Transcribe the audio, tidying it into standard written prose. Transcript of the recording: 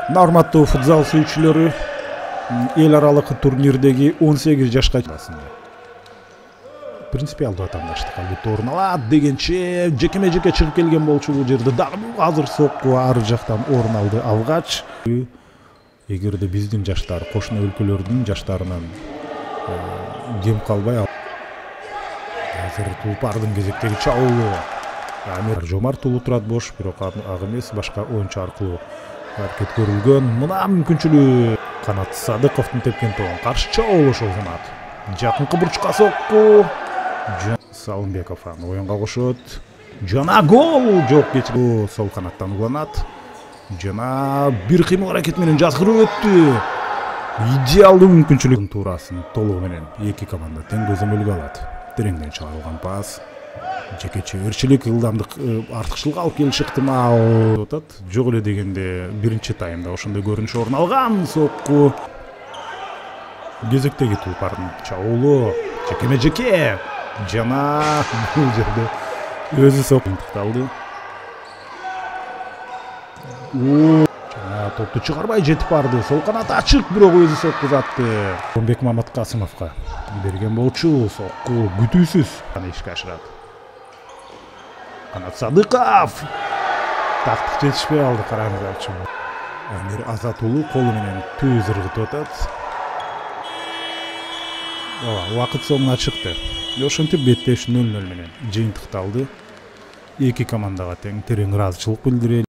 Урматтуу футзал сүйүүчүлөрү, эл аралык турнирдеги 18 жашка принципиалдуу атаандаштык албетте орун алат дегенче жекеме жеке чыгып келген болчу бул жерде дагы азыр сокку ар жактан орун алды алгач. Эгерде биздин жаштар кошуна өлкөлөрдүн жаштарынан кем калбай азыр Тулпардын кезектеги чабуулу Амир Жомарт уулу турат бош, бирок ага эмес башка оюнчу аркылуу аракет көрүлгөн. Мына мүмкүнчүлүк Канат Садыковдун тепкен тобун каршы чабуул ошолгонат. Жакынкы бурчка сокку. Салымбеков аны оюнга кошот. Жана гол жок кечирүү сол канаттан уланат. Жана бир кыймыл аракет менен жазгырып өттү. Идеалдуу мүмкүнчүлүктүн туурасын толугу менен эки команда тең көзөмөлгө алат. Тереңден чыгарылган пас. Жекече өрчүлүк ылдамдык артыкчылыкка алып келиши ыктымал атат. Жок эле дегенде биринчи таймда ошондой көрүнүш орун алган. Сокку кезектеги Тулпардын чабуулу жекеме жеке жана бул жерде өзү сокку тыкталды. Жана топту чыгарбай жетип барды. Сол канат ачык, бирок өзү сокку uzatты. Омбек Маматкасымовго берген болчу. Сокку күтүүсүз аны ишке ашырат. Канат Садыков тактык жетишпей алды, караңыздарчы. Амир Азат уулу колу менен түз ыргытып атат. Убакыт соңуна чыкты. Ошентип беттеш 0-0 менен жыйынтыкталды. Эки командага тең терең ыраазычылык билдирели.